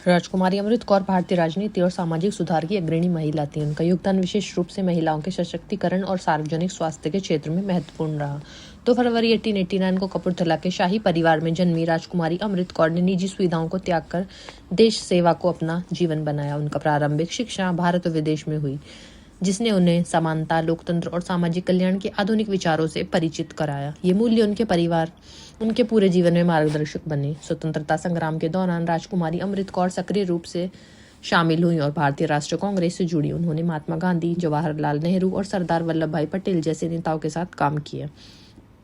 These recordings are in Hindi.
राजकुमारी अमृत कौर भारतीय राजनीति और सामाजिक सुधार की अग्रणी महिला थी। उनका योगदान विशेष रूप से महिलाओं के सशक्तिकरण और सार्वजनिक स्वास्थ्य के क्षेत्र में महत्वपूर्ण रहा। 2 फरवरी 1889 को कपूरथला के शाही परिवार में जन्मी राजकुमारी अमृत कौर ने निजी सुविधाओं को त्याग कर देश सेवा को अपना जीवन बनाया। उनका प्रारंभिक शिक्षा भारत और विदेश में हुई, जिसने उन्हें समानता, लोकतंत्र और सामाजिक कल्याण के आधुनिक विचारों से परिचित कराया। ये मूल्य उनके पूरे जीवन में मार्गदर्शक बने। स्वतंत्रता संग्राम के दौरान राजकुमारी अमृत कौर सक्रिय रूप से शामिल हुई और भारतीय राष्ट्रीय कांग्रेस से जुड़ी। उन्होंने महात्मा गांधी, जवाहरलाल नेहरू और सरदार वल्लभ भाई पटेल जैसे नेताओं के साथ काम किया।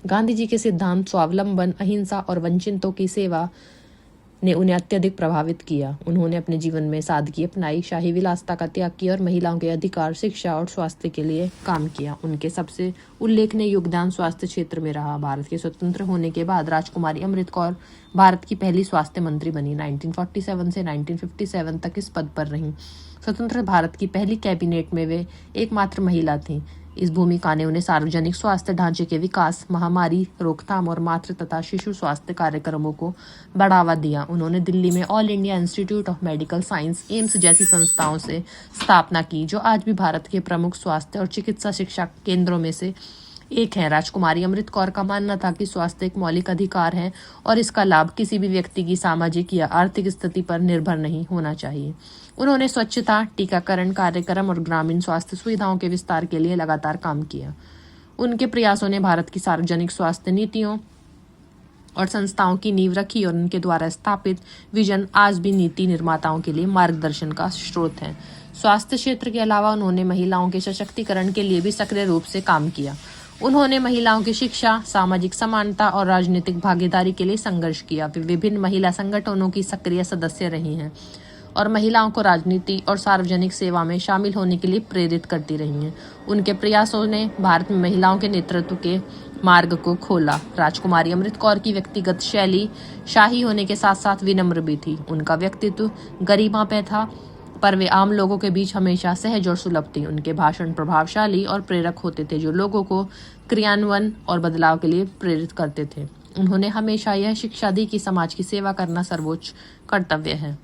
गांधी जी के सिद्धांत स्वावलंबन, अहिंसा और वंचितों की सेवा ने उन्हें अत्यधिक प्रभावित किया। उन्होंने अपने जीवन में सादगी अपनाई, शाही विलासिता का त्याग किया और महिलाओं के अधिकार, शिक्षा और स्वास्थ्य के लिए काम किया। उनके सबसे उल्लेखनीय योगदान स्वास्थ्य क्षेत्र में रहा। भारत के स्वतंत्र होने के बाद राजकुमारी अमृत कौर भारत की पहली स्वास्थ्य मंत्री बनी। 1947 से 1957 तक इस पद पर रहीं। स्वतंत्र भारत की पहली कैबिनेट में वे एकमात्र महिला थीं। इस भूमिका ने उन्हें सार्वजनिक स्वास्थ्य ढांचे के विकास, महामारी रोकथाम और मातृ तथा शिशु स्वास्थ्य कार्यक्रमों को बढ़ावा दिया। उन्होंने दिल्ली में all India institute of medical science AIIMS जैसी संस्थाओं से स्थापना की, जो आज भी भारत के प्रमुख स्वास्थ्य और चिकित्सा शिक्षा केंद्रों में से एक है। राजकुमारी अमृत कौर का मानना था कि स्वास्थ्य एक मौलिक अधिकार है और इसका लाभ किसी भी व्यक्ति की सामाजिक या आर्थिक स्थिति पर निर्भर नहीं होना चाहिए। उन्होंने स्वच्छता, टीकाकरण कार्यक्रम और ग्रामीण स्वास्थ्य सुविधाओं के विस्तार के लिए लगातार काम किया। उनके प्रयासों ने भारत की सार्वजनिक स्वास्थ्य नीतियों और संस्थाओं की नींव रखी और उनके द्वारा स्थापित विजन आज भी नीति निर्माताओं के लिए मार्गदर्शन का स्रोत है। स्वास्थ्य क्षेत्र के अलावा उन्होंने महिलाओं के सशक्तिकरण के लिए भी सक्रिय रूप से काम किया। उन्होंने महिलाओं की शिक्षा, सामाजिक समानता और राजनीतिक भागीदारी के लिए संघर्ष किया। वे विभिन्न महिला संगठनों की सक्रिय सदस्य रही हैं और महिलाओं को राजनीति और सार्वजनिक सेवा में शामिल होने के लिए प्रेरित करती रही हैं। उनके प्रयासों ने भारत में महिलाओं के नेतृत्व के मार्ग को खोला। राजकुमारी अमृत कौर की व्यक्तिगत शैली शाही होने के साथ साथ विनम्र भी थी। उनका व्यक्तित्व गरिमामय था, पर वे आम लोगों के बीच हमेशा सहज और सुलभ थी। उनके भाषण प्रभावशाली और प्रेरक होते थे, जो लोगों को क्रियान्वयन और बदलाव के लिए प्रेरित करते थे। उन्होंने हमेशा यह शिक्षा दी कि समाज की सेवा करना सर्वोच्च कर्तव्य है।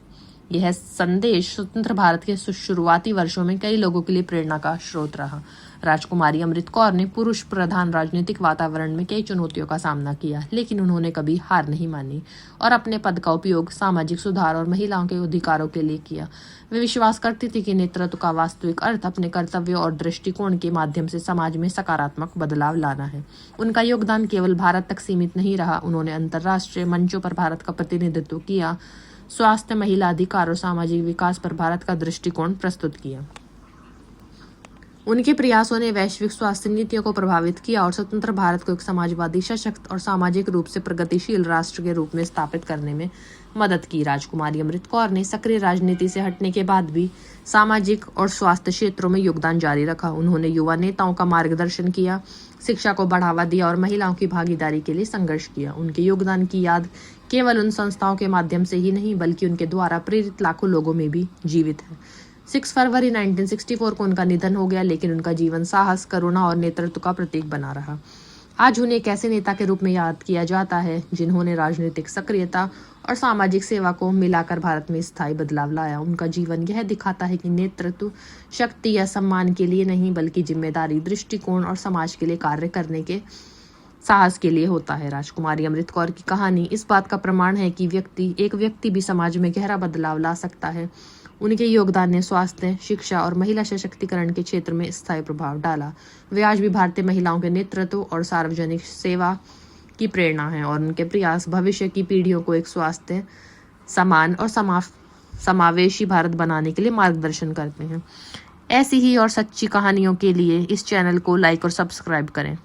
यह संदेश स्वतंत्र भारत के शुरुआती वर्षों में कई लोगों के लिए प्रेरणा का स्रोत रहा। राजकुमारी अमृत कौर ने पुरुष प्रधान राजनीतिक वातावरण में कई चुनौतियों का सामना किया, लेकिन उन्होंने कभी हार नहीं मानी और अपने पद का उपयोग सामाजिक सुधार और महिलाओं के अधिकारों के लिए किया। वे विश्वास करती थी कि नेतृत्व का वास्तविक अर्थ अपने कर्तव्यों और दृष्टिकोण के माध्यम से समाज में सकारात्मक बदलाव लाना है। उनका योगदान केवल भारत तक सीमित नहीं रहा। उन्होंने अंतर्राष्ट्रीय मंचों पर भारत का प्रतिनिधित्व किया, स्वास्थ्य, महिला अधिकार और सामाजिक विकास पर भारत का दृष्टिकोण प्रस्तुत किया। उनके प्रयासों ने वैश्विक स्वास्थ्य नीतियों को प्रभावित किया और स्वतंत्र भारत को एक समाजवादी, सशक्त और सामाजिक रूप से प्रगतिशील राष्ट्र के रूप में स्थापित करने में मदद की। राजकुमारी अमृत कौर ने सक्रिय राजनीति से हटने के बाद भी सामाजिक और स्वास्थ्य क्षेत्रों में योगदान जारी रखा। उन्होंने युवा नेताओं का मार्गदर्शन किया, शिक्षा को बढ़ावा दिया और महिलाओं की भागीदारी के लिए संघर्ष किया। उनके योगदान की याद केवल उन संस्थाओं के माध्यम से ही नहीं, बल्कि उनके द्वारा प्रेरित लाखों लोगों में भी जीवित है। 6 फरवरी 1964 को उनका निधन हो गया, लेकिन उनका जीवन साहस, करुणा और नेतृत्व का प्रतीक बना रहा। आज उन्हें एक ऐसे नेता के रूप में याद किया जाता है जिन्होंने राजनीतिक सक्रियता और सामाजिक सेवा को मिलाकर भारत में स्थायी बदलाव लाया। उनका जीवन यह दिखाता है कि नेतृत्व शक्ति या सम्मान के लिए नहीं, बल्कि जिम्मेदारी, दृष्टिकोण और समाज के लिए कार्य करने के साहस के लिए होता है। राजकुमारी अमृत कौर की कहानी इस बात का प्रमाण है कि एक व्यक्ति भी समाज में गहरा बदलाव ला सकता है। उनके योगदान ने स्वास्थ्य, शिक्षा और महिला सशक्तिकरण के क्षेत्र में स्थायी प्रभाव डाला। वे आज भी भारतीय महिलाओं के नेतृत्व और सार्वजनिक सेवा की प्रेरणा है और उनके प्रयास भविष्य की पीढ़ियों को एक स्वास्थ्य, समान और समावेशी भारत बनाने के लिए मार्गदर्शन करते हैं। ऐसी ही और सच्ची कहानियों के लिए इस चैनल को लाइक और सब्सक्राइब करें।